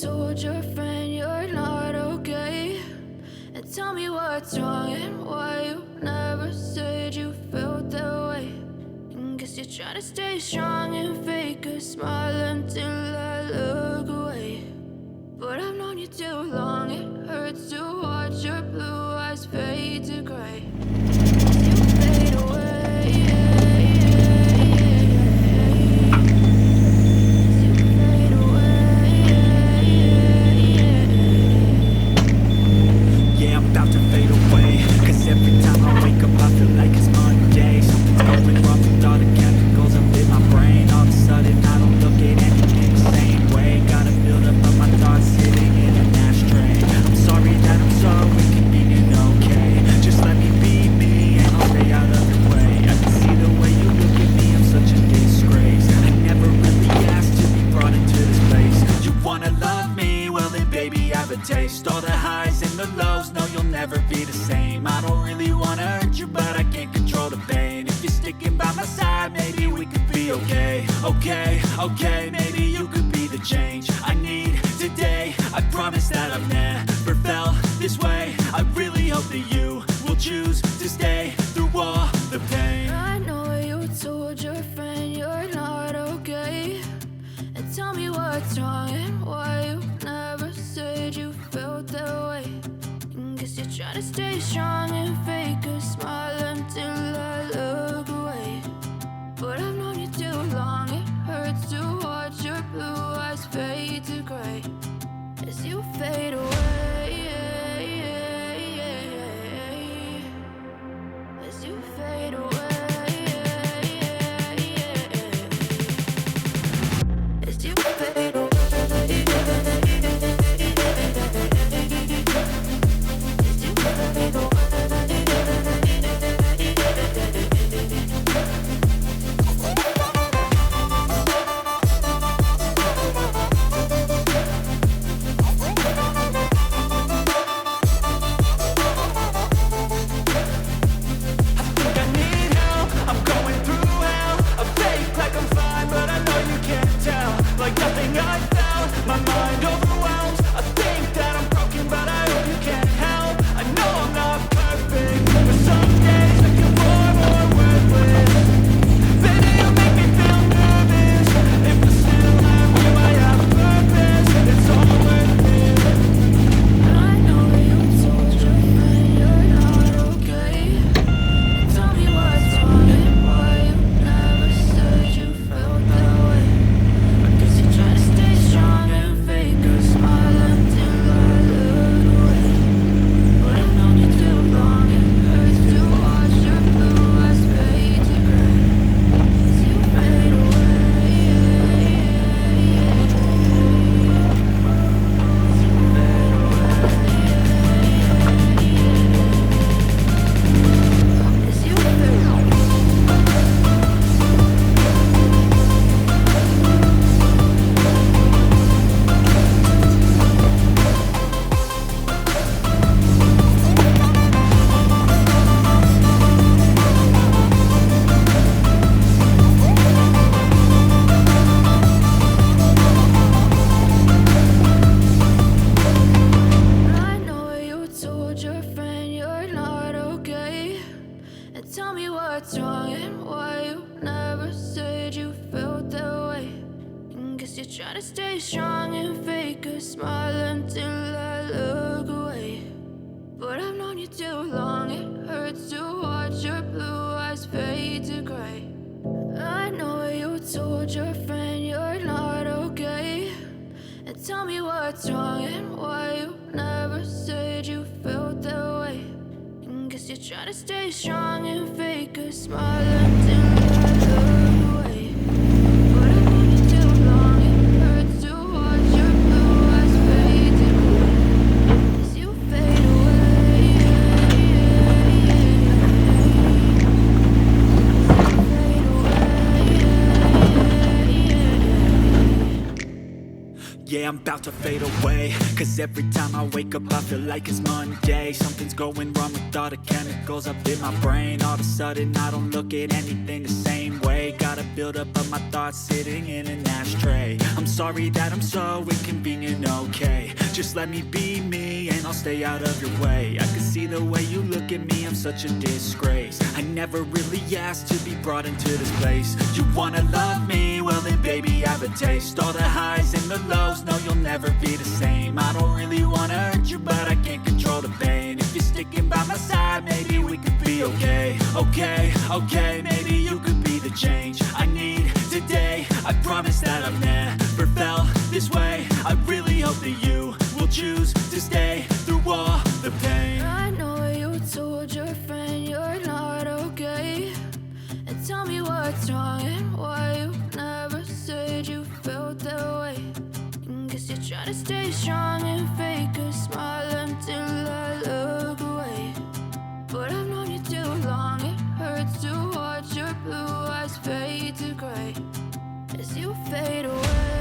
told your friend you're not okay? And tell me what's wrong and why you never said you felt that way. And guess you're trying to stay strong and fake a smile until I look away. But I've known you too long, it hurts to watch your blue eyes fade to gray. You fade away. Yeah, I'm about to fade away. Cause every time I wake up I feel like it's Monday. Something's going wrong with all the chemicals up in my brain. All of a sudden I don't look at anything the same way. Gotta build up of my thoughts sitting in an ashtray. I'm sorry that I'm so inconvenient, okay? Just let me be me and I'll stay out of the way. I can see the way you look at me, I'm such a disgrace. I never really asked to be brought into this place. You wanna love me? Well then baby I have a taste. All the highs and the lows, no you'll never be the same. I don't really wanna hurt you but I can't control the pain. If you're sticking by my side maybe we could be okay. Okay, maybe you could be the change I need today. I promise that I've never felt this way. I really hope that you will choose to stay through all the pain. I know you told your friend you're not okay. And tell me what's wrong and why you never said you felt that way. And guess you're trying to stay strong and fake a smile until I look away. But I've known you too long, it hurts to watch your blue eyes fade to gray as you fade away. As you fade away. As you fade away. As you fade away. Yeah, I'm about to fade away. Cause every time I wake up I feel like it's Monday. Something's going wrong with all the chemicals up in my brain. All of a sudden I don't look at anything the same way. Got a buildup of my thoughts sitting in an ashtray. I'm sorry that I'm so inconvenient, okay. Just let me be me and I'll stay out of your way. I can see the way you look at me, I'm such a disgrace. I never really asked to be brought into this place. You wanna love me? Well then baby I have a taste. All the highs and the lows, no you'll never be the same. I don't really wanna hurt you but I can't control the pain. If you're sticking by my side maybe we could be okay. Okay, maybe you could be the change I need today. I promise that I've never felt this way. I really hope that you will choose to stay through all the pain. I know you told your friend you're not okay, and tell me what's wrong and why you never said you felt that way. Guess you're trying to stay strong and fake a smile until I look away. But I've known you too long, it hurts to watch your blue eyes fade to gray as you fade away.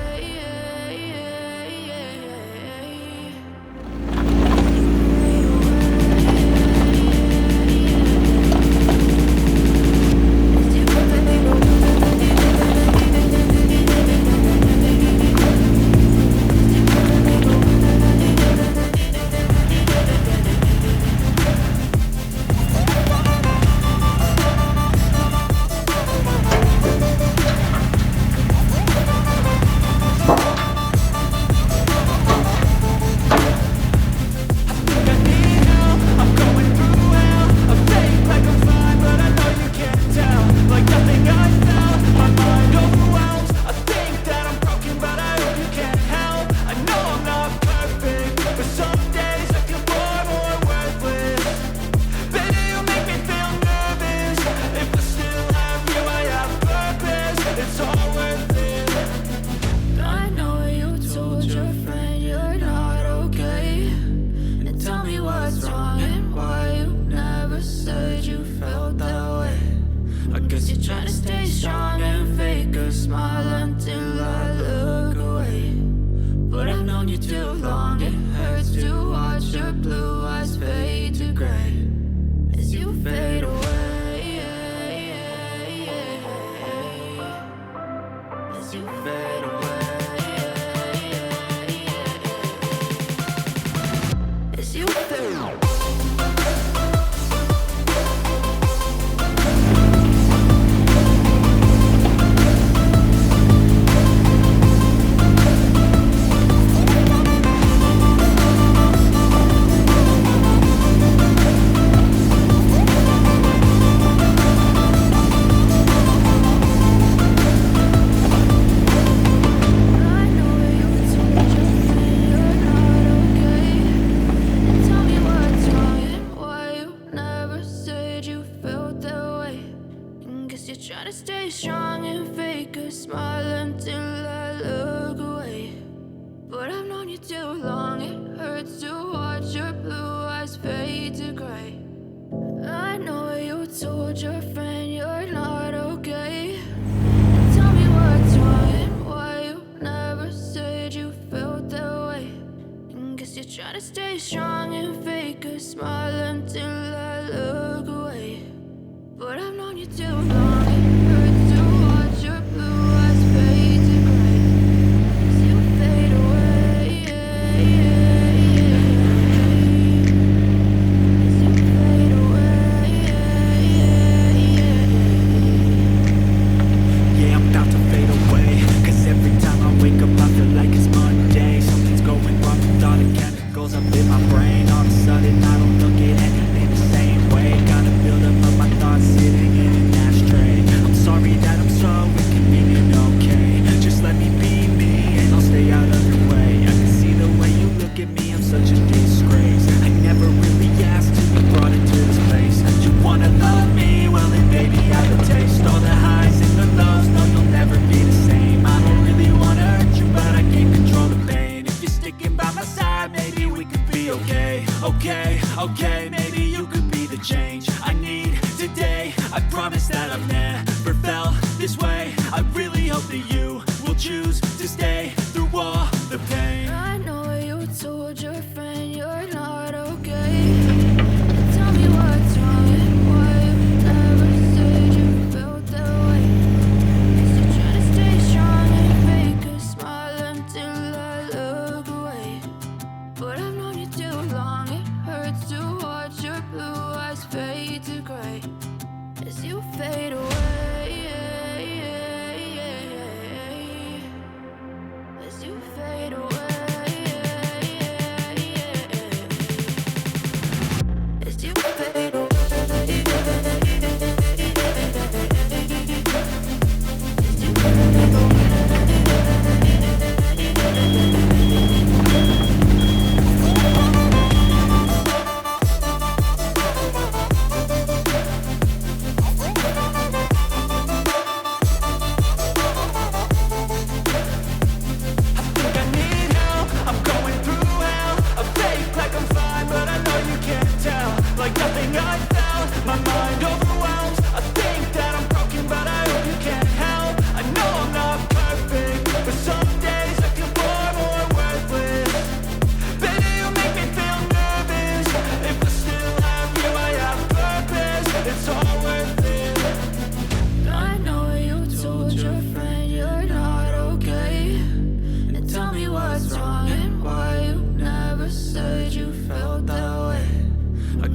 Okay, maybe you could be the change I need today. I promise that I've never felt this way. I really hope that you will choose to stay through all the pain.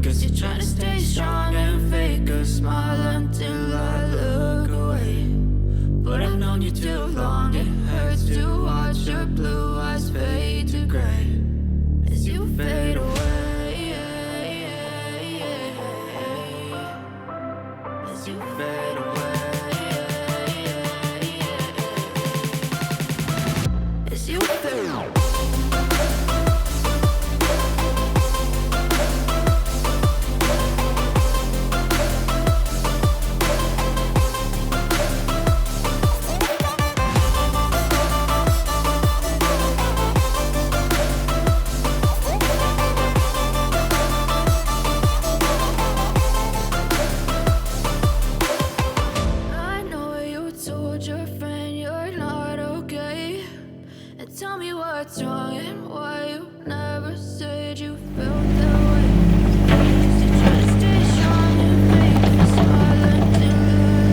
guess you're trying to stay strong and fake a smile until I look away. But I've known you too long, it hurts to watch your blue eyes fade to gray as you fade away. As you fade away. As you fade away. Tell me what's wrong and why you never said you felt that way. You're trying to stay strong and fake a smile until I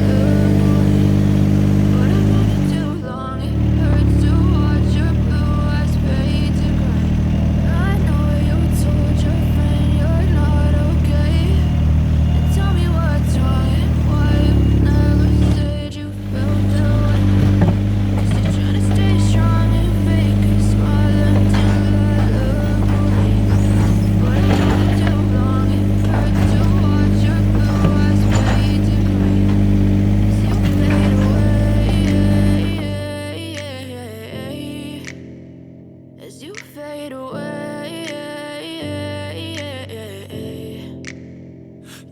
look away. But I've known you too long, it hurts to watch your blue eyes fade to gray. I know you told your friend you're not okay. And tell me what's wrong and why you never said you felt that way. You're trying to stay strong and fake a smile until I look away. But I know you too long, it hurts to watch your blue eyes fade to gray as you fade away. As you fade away.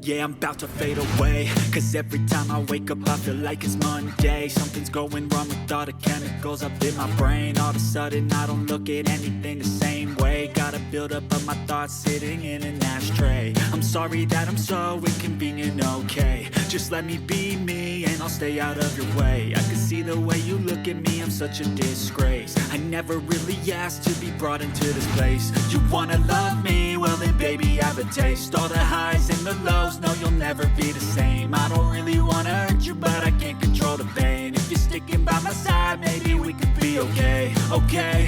Yeah, I'm about to fade away. Cause every time I wake up I feel like it's Monday. Something's going wrong with all the chemicals up in my brain. All of a sudden I don't look at anything the same way. Got a build up of my thoughts sitting in an ashtray. I'm sorry that I'm so inconvenient, okay. Just let me be me and I'll stay out of your way. I can see the way you look at me, I'm such a disgrace. I never really asked to be brought into this place. You wanna love me? Well then baby have a taste. All the highs and the lows, no you'll never be the same. I don't really wanna hurt you but I can't control the pain. If you're sticking by my side maybe we could be okay. Okay,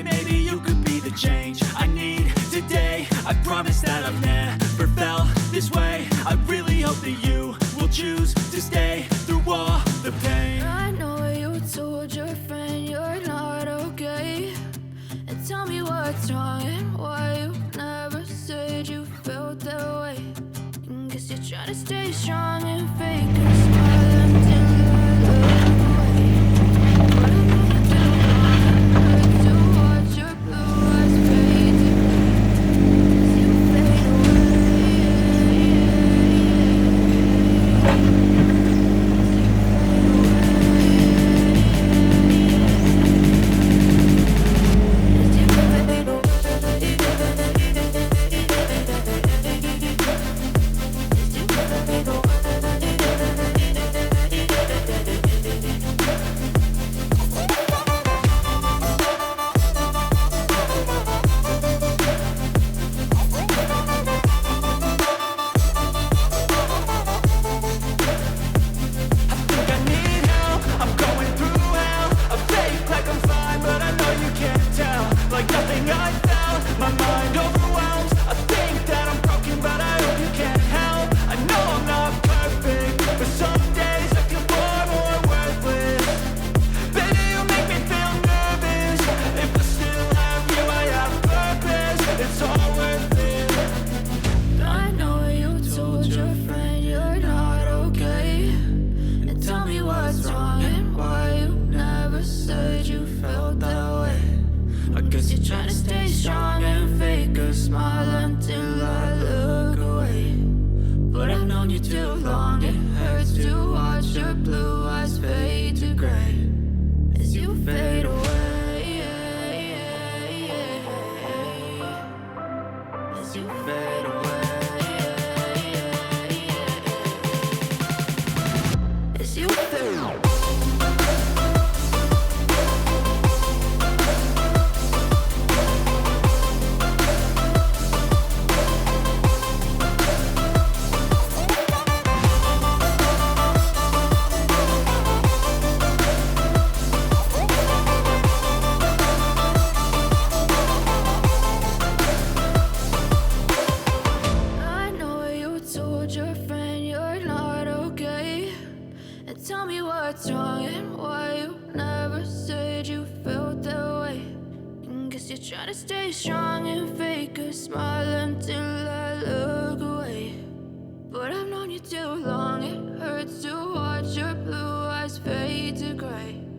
maybe you could be the change I need today. I promise that I've never felt this way. I really hope that you will choose to stay through all the pain. I know you told your friend you're not okay. And tell me what's wrong and why you never said you felt that way. And guess you're trying to stay strong and fake a smile until I look away. But I know you too long, it hurts to watch your blue eyes fade to gray as you fade trying to stay strong and fake a smile until I look away. But I've known you too long, it hurts to watch your blue eyes fade to gray.